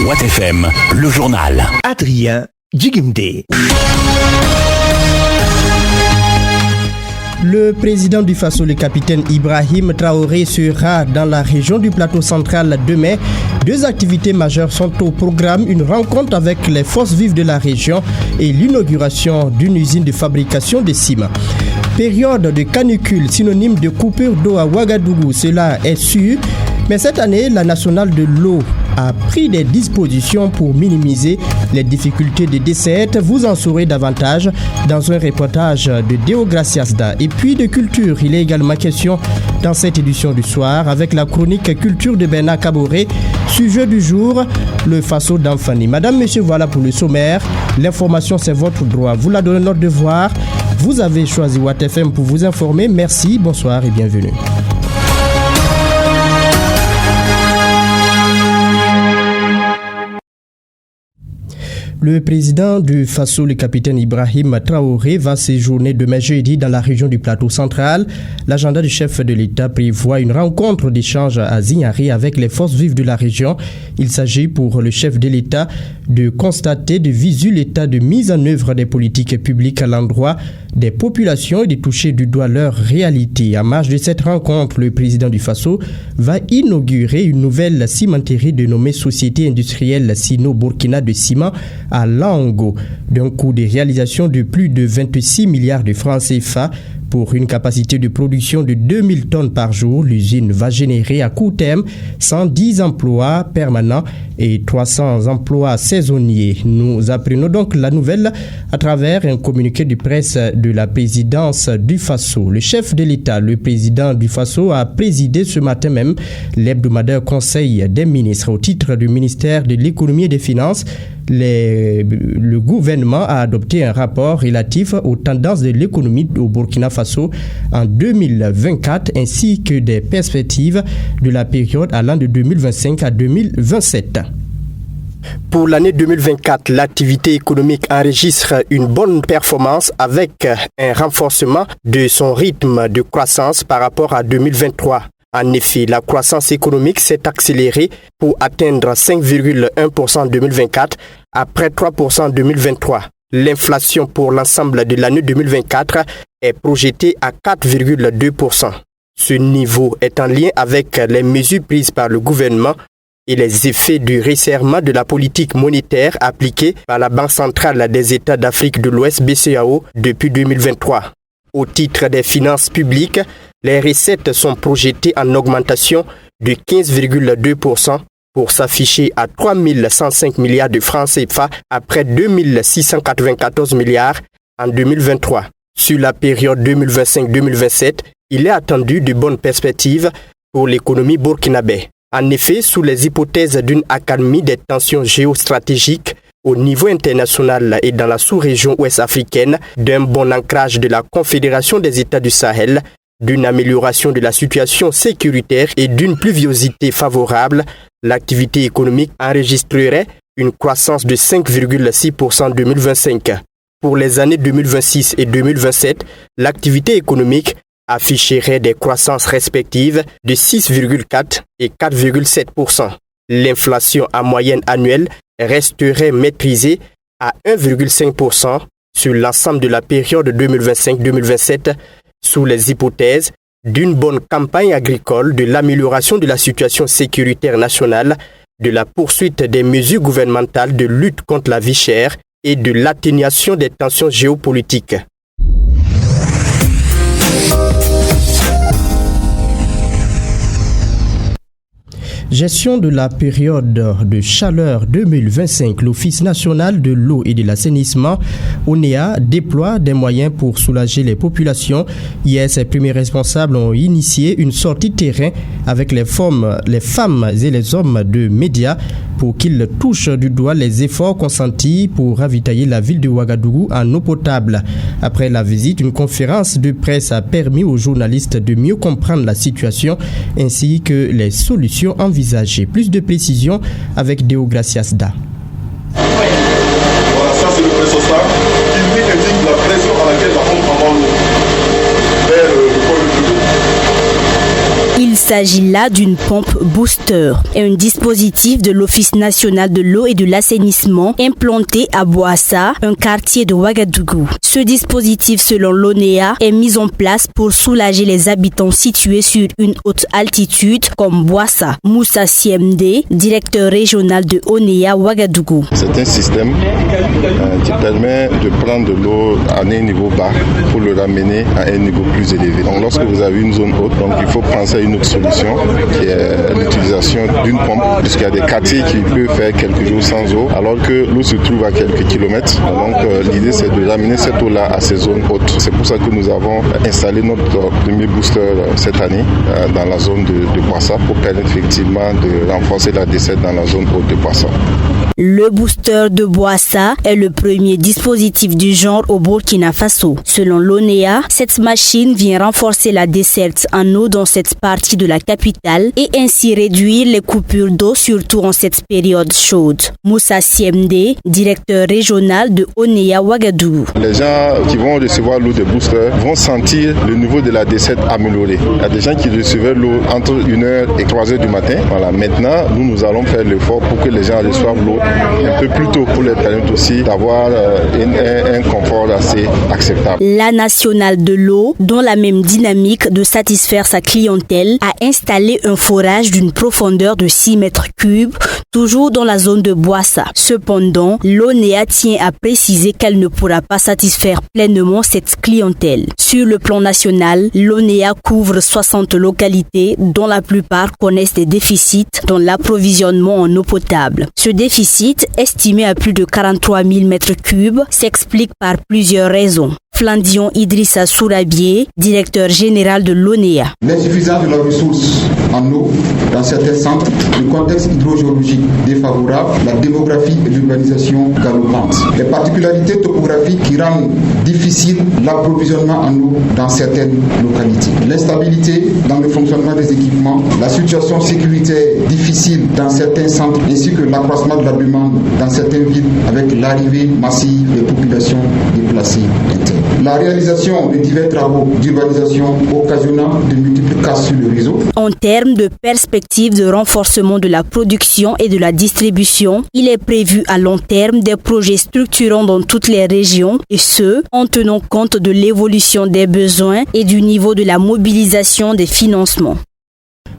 Watt FM, le journal. Adrien Djigimde. Le président du Faso, le capitaine Ibrahim Traoré, sera dans la région du plateau central demain. Deux activités majeures sont au programme, une rencontre avec les forces vives de la région et l'inauguration d'une usine de fabrication de ciment. Période de canicule, synonyme de coupure d'eau à Ouagadougou, cela est sûr. Mais cette année, la nationale de l'eau a pris des dispositions pour minimiser les difficultés de desserte. Vous en saurez davantage dans un reportage de Deo Graciasda. Et puis de culture, il est également question dans cette édition du soir avec la chronique culture de Bernard Kaboré. Sujet du jour, le Faso d'Anfani. Madame, monsieur, voilà pour le sommaire. L'information, c'est votre droit. Vous la donnez notre devoir. Vous avez choisi Watt FM pour vous informer. Merci, bonsoir et bienvenue. Le président du Faso, le capitaine Ibrahim Traoré, va séjourner demain jeudi dans la région du plateau central. L'agenda du chef de l'État prévoit une rencontre d'échange à Zignari avec les forces vives de la région. Il s'agit pour le chef de l'État de constater de visu l'état de mise en œuvre des politiques publiques à l'endroit des populations et de toucher du doigt leur réalité. En marge de cette rencontre, le président du Faso va inaugurer une nouvelle cimenterie dénommée Société industrielle Sino-Burkina de ciment à Lango, d'un coût de réalisation de plus de 26 milliards de francs CFA. Pour une capacité de production de 2000 tonnes par jour, l'usine va générer à court terme 110 emplois permanents et 300 emplois saisonniers. Nous apprenons donc la nouvelle à travers un communiqué de presse de la présidence du Faso. Le chef de l'État, le président du Faso, a présidé ce matin même l'hebdomadaire Conseil des ministres au titre du ministère de l'économie et des finances. Le gouvernement a adopté un rapport relatif aux tendances de l'économie au Burkina Faso en 2024 ainsi que des perspectives de la période allant de 2025 à 2027. Pour l'année 2024, l'activité économique enregistre une bonne performance avec un renforcement de son rythme de croissance par rapport à 2023. En effet, la croissance économique s'est accélérée pour atteindre 5,1% en 2024 après 3% en 2023. L'inflation pour l'ensemble de l'année 2024 est projetée à 4,2%. Ce niveau est en lien avec les mesures prises par le gouvernement et les effets du resserrement de la politique monétaire appliquée par la Banque centrale des États d'Afrique de l'Ouest BCEAO depuis 2023. Au titre des finances publiques, les recettes sont projetées en augmentation de 15,2% pour s'afficher à 3 105 milliards de francs CFA après 2 694 milliards en 2023. Sur la période 2025-2027, il est attendu de bonnes perspectives pour l'économie burkinabé. En effet, sous les hypothèses d'une accalmie des tensions géostratégiques au niveau international et dans la sous-région ouest-africaine, d'un bon ancrage de la Confédération des États du Sahel, d'une amélioration de la situation sécuritaire et d'une pluviosité favorable, l'activité économique enregistrerait une croissance de 5,6% en 2025. Pour les années 2026 et 2027, l'activité économique afficherait des croissances respectives de 6,4% et 4,7%. L'inflation en moyenne annuelle resterait maîtrisée à 1,5% sur l'ensemble de la période 2025-2027 sous les hypothèses d'une bonne campagne agricole, de l'amélioration de la situation sécuritaire nationale, de la poursuite des mesures gouvernementales de lutte contre la vie chère et de l'atténuation des tensions géopolitiques. Gestion de la période de chaleur 2025, l'Office national de l'eau et de l'assainissement, ONEA, déploie des moyens pour soulager les populations. Hier, ses premiers responsables ont initié une sortie terrain avec les femmes et les hommes de médias pour qu'ils touchent du doigt les efforts consentis pour ravitailler la ville de Ouagadougou en eau potable. Après la visite, une conférence de presse a permis aux journalistes de mieux comprendre la situation ainsi que les solutions envisagées. Plus de précisions avec Deo Graciasda. Voilà, ça c'est le pressostat qui lui indique la pression à laquelle la pompe envoie l'eau vers le point de flux. Il s'agit là d'une pompe booster, un dispositif de l'Office national de l'eau et de l'assainissement implanté à Boassa, un quartier de Ouagadougou. Ce dispositif, selon l'ONEA, est mis en place pour soulager les habitants situés sur une haute altitude comme Boassa. Moussa Siemde, directeur régional de ONEA Ouagadougou. C'est un système qui permet de prendre de l'eau à un niveau bas pour le ramener à un niveau plus élevé. Donc lorsque vous avez une zone haute, donc il faut penser à une autre solution qui est l'utilisation d'une pompe, puisqu'il y a des quartiers qui peuvent faire quelques jours sans eau, alors que l'eau se trouve à quelques kilomètres. Donc l'idée c'est de ramener cette eau-là à ces zones hautes. C'est pour ça que nous avons installé notre premier booster cette année dans la zone de Boassa pour permettre effectivement de renforcer la desserte dans la zone haute de Boassa. Le booster de Boassa est le premier dispositif du genre au Burkina Faso. Selon l'ONEA, cette machine vient renforcer la desserte en eau dans cette partie de la capitale et ainsi réduire les coupures d'eau, surtout en cette période chaude. Moussa Siemde, directeur régional de ONEA Ouagadougou. Les gens qui vont recevoir l'eau des boosters vont sentir le niveau de la desserte amélioré. Il y a des gens qui recevaient l'eau entre 1h et 3h du matin. Voilà, maintenant, nous allons faire l'effort pour que les gens reçoivent l'eau un peu plus tôt pour les permettre aussi d'avoir un confort assez acceptable. La nationale de l'eau, dont la même dynamique de satisfaire sa clientèle, a installé un forage d'une profondeur de 6 mètres cubes, toujours dans la zone de Boassa. Cependant, l'ONEA tient à préciser qu'elle ne pourra pas satisfaire pleinement cette clientèle. Sur le plan national, l'ONEA couvre 60 localités, dont la plupart connaissent des déficits dans l'approvisionnement en eau potable. Ce déficit, estimé à plus de 43 000 mètres cubes, s'explique par plusieurs raisons. Flandion Idrissa Sourabié, directeur général de l'ONEA. L'insuffisance de la ressource en eau dans certains centres, le contexte hydrogéologique défavorable, la démographie et l'urbanisation galopante. Les particularités topographiques qui rendent difficile l'approvisionnement en eau dans certaines localités. L'instabilité dans le fonctionnement des équipements, la situation sécuritaire difficile dans certains centres ainsi que l'accroissement de la demande dans certaines villes avec l'arrivée massive des populations déplacées internes. La réalisation de divers travaux d'urbanisation occasionnant de multiples casses sur le réseau. En termes de perspectives de renforcement de la production et de la distribution, il est prévu à long terme des projets structurants dans toutes les régions et ce, en tenant compte de l'évolution des besoins et du niveau de la mobilisation des financements.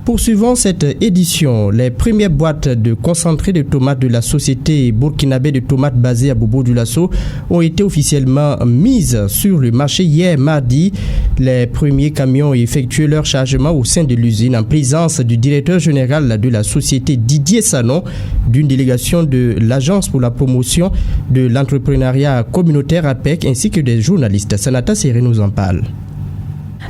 Poursuivons cette édition. Les premières boîtes de concentré de tomates de la société burkinabé de tomates basée à Bobo-Dioulasso ont été officiellement mises sur le marché hier mardi. Les premiers camions ont effectué leur chargement au sein de l'usine en présence du directeur général de la société Didier Sanon, d'une délégation de l'Agence pour la promotion de l'entrepreneuriat communautaire APEC ainsi que des journalistes. Sanata Séré nous en parle.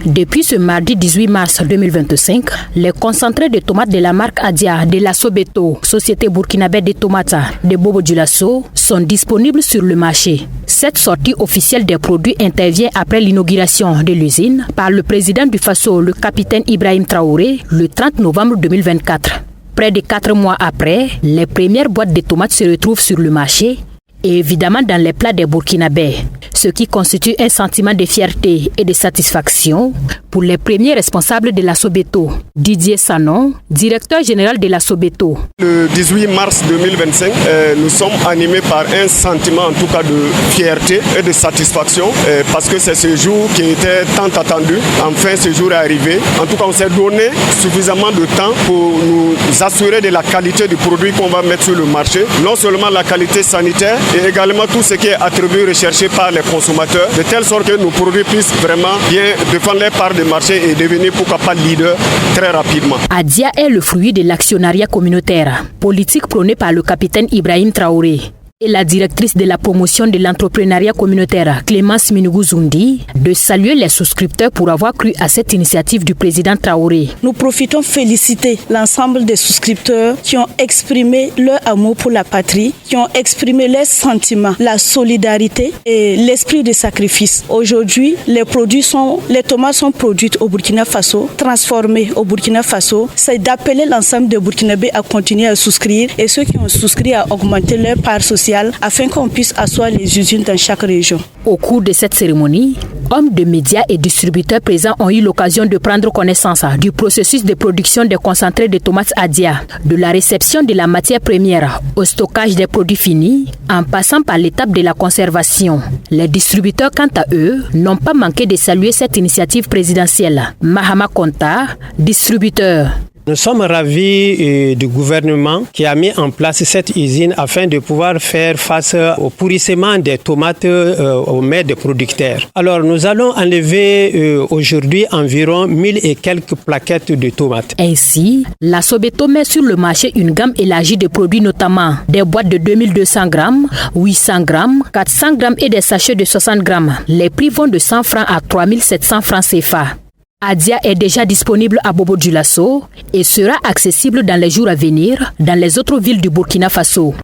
Depuis ce mardi 18 mars 2025, les concentrés de tomates de la marque Adia de la Sobeto, société burkinabé de tomates de Bobo-Dioulasso, sont disponibles sur le marché. Cette sortie officielle des produits intervient après l'inauguration de l'usine par le président du Faso, le capitaine Ibrahim Traoré, le 30 novembre 2024. Près de 4 mois après, les premières boîtes de tomates se retrouvent sur le marché et évidemment dans les plats des Burkinabés, ce qui constitue un sentiment de fierté et de satisfaction pour les premiers responsables de la Sobeto. Didier Sanon, directeur général de la Sobeto. Le 18 mars 2025, nous sommes animés par un sentiment en tout cas de fierté et de satisfaction parce que c'est ce jour qui était tant attendu. Enfin, ce jour est arrivé. En tout cas, on s'est donné suffisamment de temps pour nous assurer de la qualité du produit qu'on va mettre sur le marché. Non seulement la qualité sanitaire, et également tout ce qui est attribué recherché par les consommateurs, de telle sorte que nos produits puissent vraiment bien défendre les parts de marché et devenir pourquoi pas leader très rapidement. Adia est le fruit de l'actionnariat communautaire, politique prônée par le capitaine Ibrahim Traoré. Et la directrice de la promotion de l'entrepreneuriat communautaire, Clémence Minougou-Zoundi, de saluer les souscripteurs pour avoir cru à cette initiative du président Traoré. Nous profitons féliciter l'ensemble des souscripteurs qui ont exprimé leur amour pour la patrie, qui ont exprimé leurs sentiments, la solidarité et l'esprit de sacrifice. Aujourd'hui, les tomates sont produites au Burkina Faso, transformées au Burkina Faso. C'est d'appeler l'ensemble des Burkinabés à continuer à souscrire et ceux qui ont souscrit à augmenter leur part sociale afin qu'on puisse asseoir les usines dans chaque région. Au cours de cette cérémonie, Hommes de médias et distributeurs présents ont eu l'occasion de prendre connaissance du processus de production des concentrés de tomates Adia, de la réception de la matière première au stockage des produits finis, en passant par l'étape de la conservation. Les distributeurs, quant à eux, n'ont pas manqué de saluer cette initiative présidentielle. Mahama Konta, distributeur. Nous sommes ravis du gouvernement qui a mis en place cette usine afin de pouvoir faire face au pourrissement des tomates aux mains des producteurs. Alors nous allons enlever aujourd'hui environ 1000 et quelques plaquettes de tomates. Ainsi, la Sobeto met sur le marché une gamme élargie de produits, notamment des boîtes de 2200 grammes, 800 grammes, 400 grammes et des sachets de 60 grammes. Les prix vont de 100 francs à 3700 francs CFA. Adia est déjà disponible à Bobo-Dioulasso et sera accessible dans les jours à venir dans les autres villes du Burkina Faso.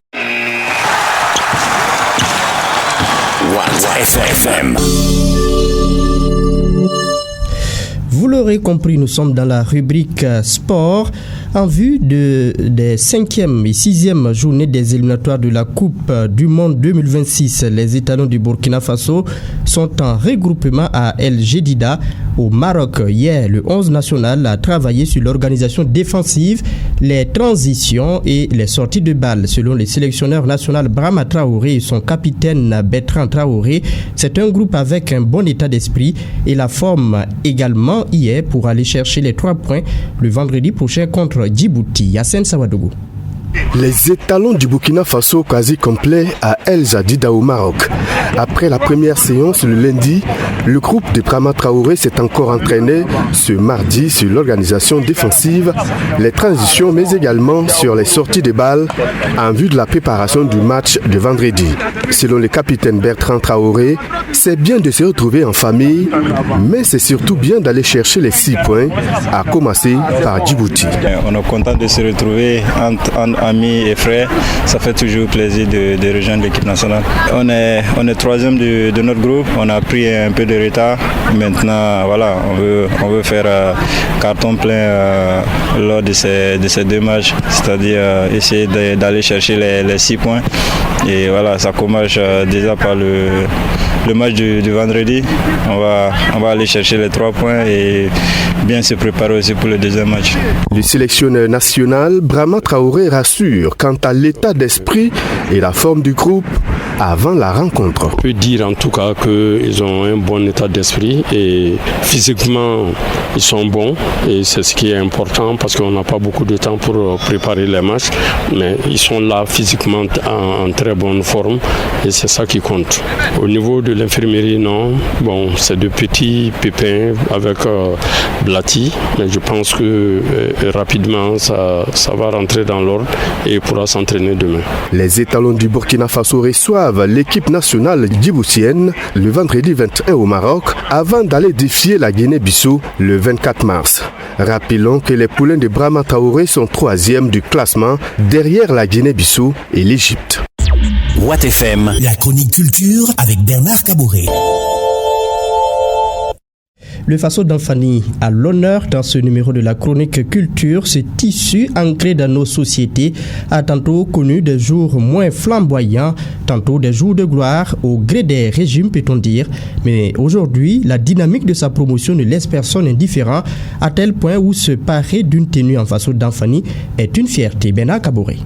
FM. Vous l'aurez compris, nous sommes dans la rubrique sport en vue des 5e et 6e journées des éliminatoires de la Coupe du Monde 2026. Les étalons du Burkina Faso sont en regroupement à El Jedida au Maroc. Hier, le 11 national a travaillé sur l'organisation défensive, les transitions et les sorties de balles. Selon les sélectionneurs nationaux Brahma Traoré et son capitaine Bertrand Traoré, c'est un groupe avec un bon état d'esprit et la forme également hier pour aller chercher les 3 points le vendredi prochain contre Djibouti. Yassine Sawadougou. Les étalons du Burkina Faso quasi complets à El Jadida au Maroc. Après la première séance le lundi, le groupe de Brahma Traoré s'est encore entraîné ce mardi sur l'organisation défensive, les transitions mais également sur les sorties de balles en vue de la préparation du match de vendredi. Selon le capitaine Bertrand Traoré, c'est bien de se retrouver en famille, mais c'est surtout bien d'aller chercher les 6 points, à commencer par Djibouti. On est content de se retrouver entre amis et frères. Ça fait toujours plaisir de rejoindre l'équipe nationale. On est 3e de notre groupe. On a pris un peu de retard. Maintenant, voilà, on veut faire carton plein lors de ces 2 matchs. C'est-à-dire essayer d'aller chercher les 6 points. Et voilà, ça commence déjà par le match du vendredi. On va aller chercher les 3 points et bien se préparer aussi pour le deuxième match. Le sélectionneur national Brahma Traoré rassure quant à l'état d'esprit et la forme du groupe avant la rencontre. On peut dire en tout cas qu'ils ont un bon état d'esprit et physiquement ils sont bons et c'est ce qui est important parce qu'on n'a pas beaucoup de temps pour préparer les matchs, mais ils sont là physiquement en très bonne forme et c'est ça qui compte. Au niveau de l'infirmerie, non, bon, c'est de petits pépins avec Blati, mais je pense que rapidement ça va rentrer dans l'ordre et il pourra s'entraîner demain. Les étalons du Burkina Faso reçoivent l'équipe nationale djiboutienne le vendredi 21 au Maroc avant d'aller défier la Guinée-Bissau le 24 mars. Rappelons que les poulains de Brahma Traoré sont 3e du classement derrière la Guinée-Bissau et l'Égypte. Watt FM, la chronique culture avec Bernard Caboret. Le Faso d'Anfani a l'honneur dans ce numéro de la chronique culture, ce tissu ancré dans nos sociétés a tantôt connu des jours moins flamboyants, tantôt des jours de gloire au gré des régimes peut-on dire. Mais aujourd'hui, la dynamique de sa promotion ne laisse personne indifférent à tel point où se parer d'une tenue en Faso d'Anfani est une fierté. Bernard Caboret.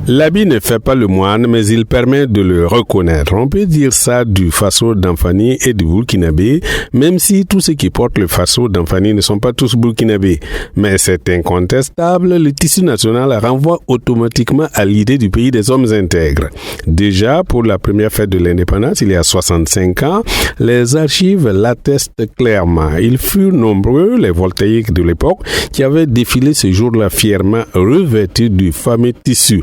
L'habit ne fait pas le moine, mais il permet de le reconnaître. On peut dire ça du Faso d'Anfani et du Burkinabé, même si tous ceux qui portent le Faso d'Anfani ne sont pas tous burkinabés. Mais c'est incontestable, le tissu national renvoie automatiquement à l'idée du pays des hommes intègres. Déjà, pour la première fête de l'indépendance, il y a 65 ans, les archives l'attestent clairement. Ils furent nombreux, les voltaïques de l'époque, qui avaient défilé ce jour-là fièrement revêtus du fameux tissu.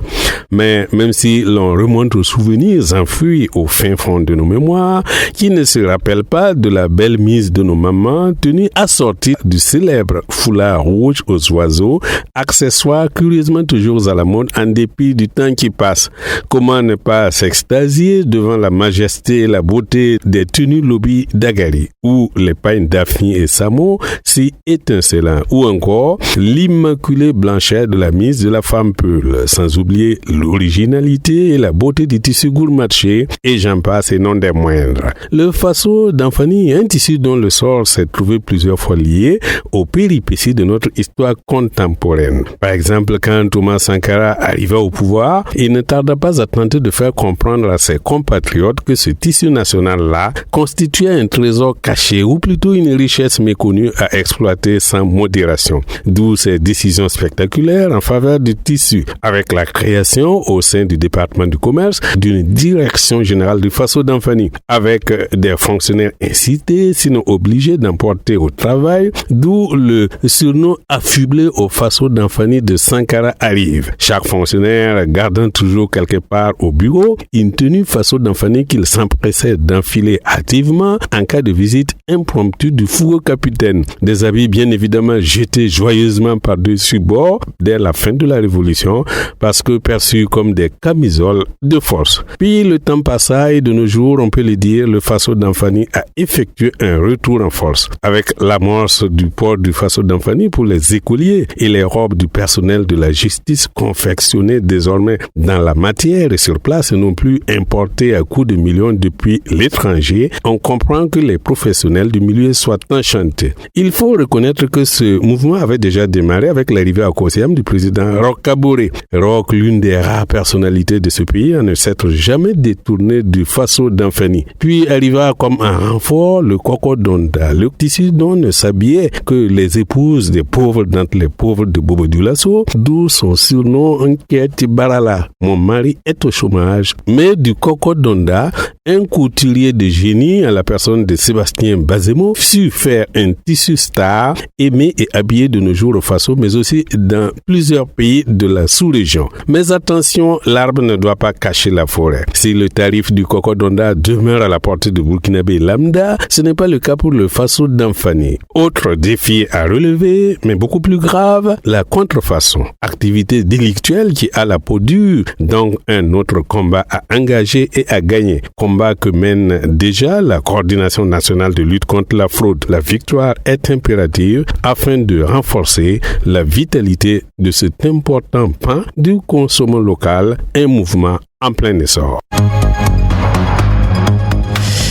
Mais même si l'on remonte aux souvenirs enfouis au fin fond de nos mémoires, qui ne se rappellent pas de la belle mise de nos mamans tenues assorties du célèbre foulard rouge aux oiseaux, accessoire curieusement toujours à la mode en dépit du temps qui passe. Comment ne pas s'extasier devant la majesté et la beauté des tenues lobby d'Agari, ou les pailles Daphne et Samo, si étincelants, ou encore l'immaculée blancheur de la mise de la femme Peul, sans oublier l'originalité et la beauté du tissu gourmandché, et j'en passe et non des moindres. Le Faso d'Anfani est un tissu dont le sort s'est trouvé plusieurs fois lié aux péripéties de notre histoire contemporaine. Par exemple, quand Thomas Sankara arriva au pouvoir, il ne tarda pas à tenter de faire comprendre à ses compatriotes que ce tissu national-là constituait un trésor caché, ou plutôt une richesse méconnue à exploiter sans modération. D'où ces décisions spectaculaires en faveur du tissu, avec la création au sein du département du commerce d'une direction générale du Faso d'Anfani, avec des fonctionnaires incités, sinon obligés d'emporter au travail, d'où le surnom affublé au Faso d'Anfani de Sankara arrive. Chaque fonctionnaire gardant toujours quelque part au bureau une tenue Faso d'Anfani qu'il s'empressait d'enfiler hâtivement en cas de visite impromptue du fougueux capitaine. Des habits bien évidemment jetés joyeusement par-dessus bord dès la fin de la Révolution, parce que perçus comme des camisoles de force. Puis le temps passa et de nos jours, on peut le dire, le Faso d'Anfani a effectué un retour en force, avec l'amorce du port du Faso d'Anfani pour les écoliers et les robes du personnel de la justice confectionnées désormais dans la matière et sur place et non plus importées à coups de millions depuis l'étranger. On comprend que les professionnels du milieu soient enchantés. Il faut reconnaître que ce mouvement avait déjà démarré avec l'arrivée à Kosiam du président Roch Kaboré. Roch, l'une des rares personnalités de ce pays à ne s'être jamais détourné du Faso d'Anfani. Puis arriva comme un renfort le Koko Donda, le tissu dont ne s'habillaient que les épouses des pauvres d'entre les pauvres de Bobo Dioulasso, d'où son surnom Nketi Barala. Mon mari est au chômage. Mais du Koko Donda, un couturier de génie à la personne de Sébastien Bazemo sut faire un tissu star, aimé et habillé de nos jours au Faso, mais aussi dans plusieurs pays de la sous-région. Mais attention, l'arbre ne doit pas cacher la forêt. Si le tarif du Koko Donda demeure à la portée de Burkinabé lambda, ce n'est pas le cas pour le Faso d'Anfani. Autre défi à relever, mais beaucoup plus grave, la contrefaçon. Activité délictuelle qui a la peau dure, donc un autre combat à engager et à gagner. Combat que mène déjà la Coordination nationale de lutte contre la fraude. La victoire est impérative afin de renforcer la vitalité de cet important pan du consommation local, un mouvement en plein essor.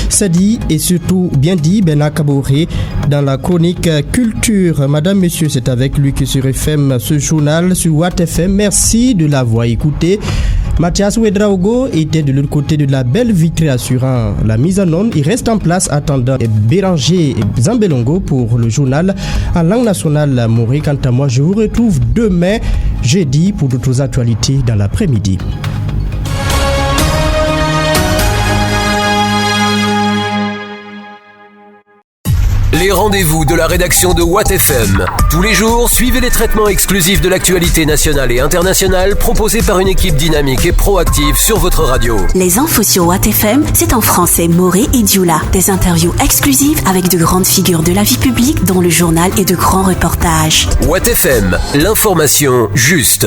C'est dit et surtout bien dit, Bernard Kaboré, dans la chronique Culture. Madame, Monsieur, c'est avec lui que se referme ce journal sur Watt FM. Merci de l'avoir écouté. Mathias Ouedraogo était de l'autre côté de la belle vitrine assurant la mise en onde. Il reste en place attendant Béranger Zambelongo pour le journal en langue nationale Moré. Quant à moi, je vous retrouve demain, jeudi, pour d'autres actualités dans l'après-midi. Les rendez-vous de la rédaction de Watt FM. Tous les jours, suivez les traitements exclusifs de l'actualité nationale et internationale proposés par une équipe dynamique et proactive sur votre radio. Les infos sur Watt FM, c'est en français Moré et Dioula. Des interviews exclusives avec de grandes figures de la vie publique dans le journal et de grands reportages. Watt FM, l'information juste.